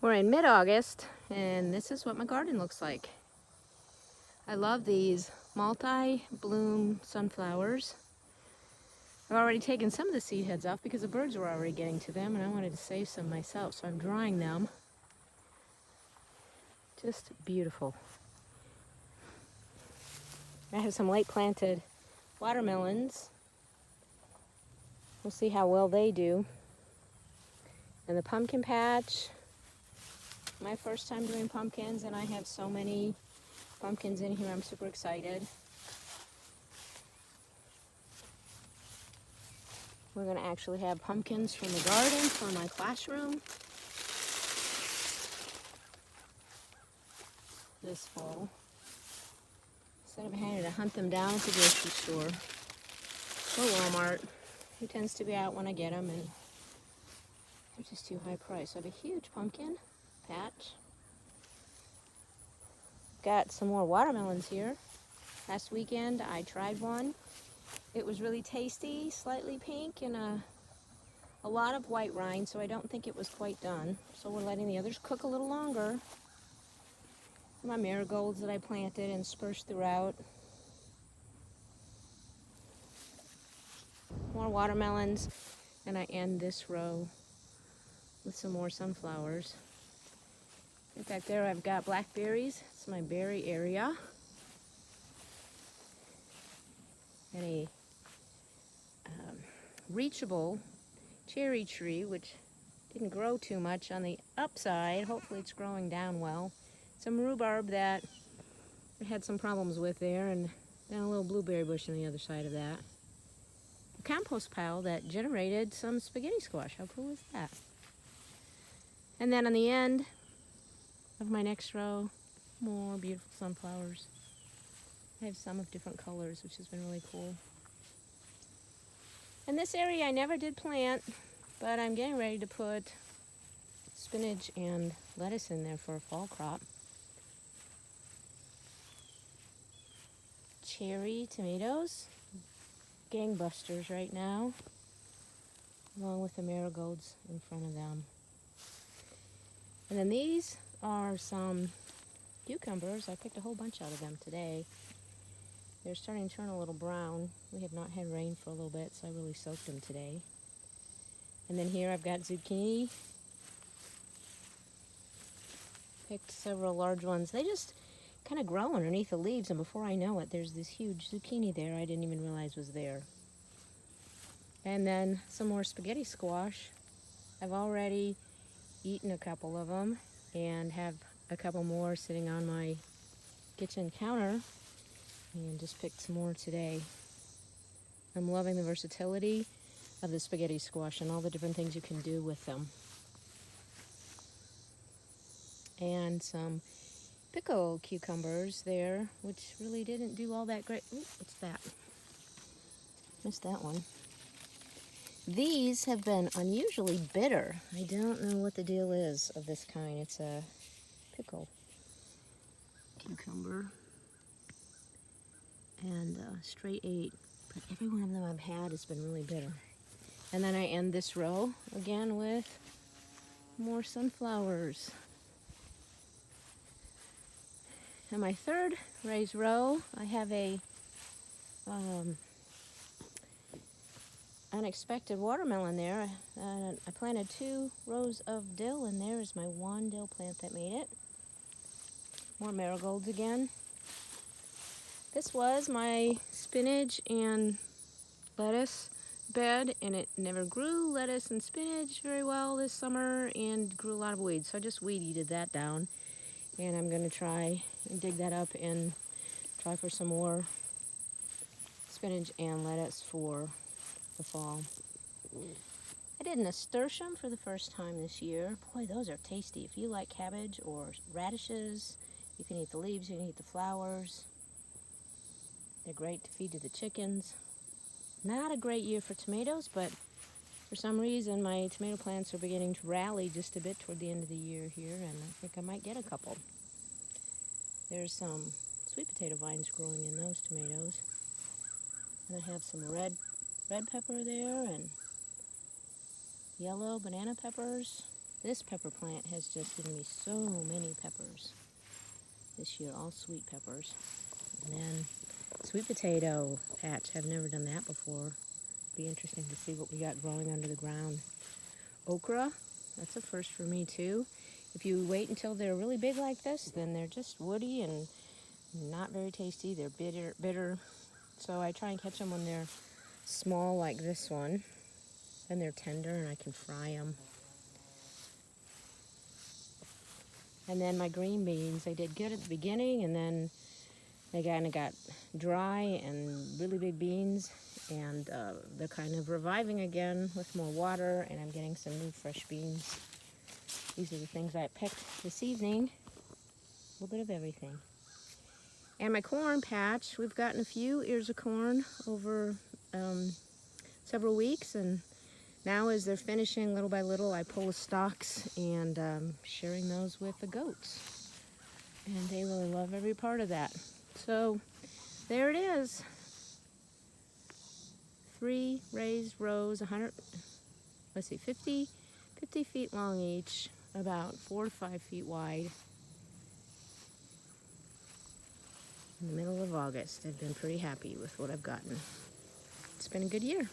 We're in mid-August, and this is what my garden looks like. I love these multi-bloom sunflowers. I've already taken some of the seed heads off because the birds were already getting to them, and I wanted to save some myself, so I'm drying them. Just beautiful. I have some late planted watermelons. We'll see how well they do. And the pumpkin patch. My first time doing pumpkins, and I have so many pumpkins in here. I'm super excited. We're going to actually have pumpkins from the garden for my classroom this fall. Instead of having to hunt them down at the grocery store or Walmart, who tends to be out when I get them, and they're just too high priced. So I have a huge pumpkin patch. Got some more watermelons here. Last weekend I tried one. It was really tasty, slightly pink, and a lot of white rind, so I don't think it was quite done. So we're letting the others cook a little longer. My marigolds that I planted and dispersed throughout. More watermelons, and I end this row with some more sunflowers. In fact, there I've got blackberries. It's my berry area. And a reachable cherry tree, which didn't grow too much on the upside. Hopefully it's growing down well. Some rhubarb that I had some problems with there, and then a little blueberry bush on the other side of that. A compost pile that generated some spaghetti squash. How cool is that? And then on the end of my next row, more beautiful sunflowers. I have some of different colors, which has been really cool. In this area I never did plant, but I'm getting ready to put spinach and lettuce in there for a fall crop. Cherry tomatoes, gangbusters right now, along with the marigolds in front of them. And then these are some cucumbers. I picked a whole bunch out of them today. They're starting to turn a little brown. We have not had rain for a little bit, so I really soaked them today. And then here I've got zucchini. Picked several large ones. They just kind of grow underneath the leaves, and before I know it, there's this huge zucchini there I didn't even realize was there. And then some more spaghetti squash. I've already eaten a couple of them and have a couple more sitting on my kitchen counter, and just picked some more today. I'm loving the versatility of the spaghetti squash and all the different things you can do with them. And some pickle cucumbers there, which really didn't do all that great. Ooh, what's that? Missed that one. These have been unusually bitter. I don't know what the deal is of this kind. It's a pickle cucumber. And straight 8. But every one of them I've had has been really bitter. And then I end this row again with more sunflowers. In my third raised row, I have a unexpected watermelon there. I planted 2 rows of dill, and there is my one dill plant that made it. More marigolds again. This was my spinach and lettuce bed, and it never grew lettuce and spinach very well this summer and grew a lot of weeds, so I just weed-eated that down. And I'm going to try and dig that up and try for some more spinach and lettuce for the fall. I did nasturtium for the first time this year. Boy, those are tasty. If you like cabbage or radishes, you can eat the leaves, you can eat the flowers. They're great to feed to the chickens. Not a great year for tomatoes, but for some reason my tomato plants are beginning to rally just a bit toward the end of the year here, and I think I might get a couple. There's some sweet potato vines growing in those tomatoes. And I have some red pepper there and yellow banana peppers. This pepper plant has just given me so many peppers this year, all sweet peppers. And then sweet potato patch. I've never done that before. Be interesting to see what we got growing under the ground. Okra, that's a first for me too. If you wait until they're really big like this, then they're just woody and not very tasty. They're bitter. So I try and catch them when they're small like this one. Then they're tender and I can fry them. And then my green beans, they did good at the beginning, and then they kind of got dry and really big beans, and they're kind of reviving again with more water, and I'm getting some new fresh beans. These are the things I picked this evening. A little bit of everything. And my corn patch, we've gotten a few ears of corn over several weeks, and now as they're finishing little by little, I pull the stalks and sharing those with the goats. And they really love every part of that. So there it is. 3 raised rows, 50 feet long each, about 4 to 5 feet wide. In the middle of August, I've been pretty happy with what I've gotten. It's been a good year.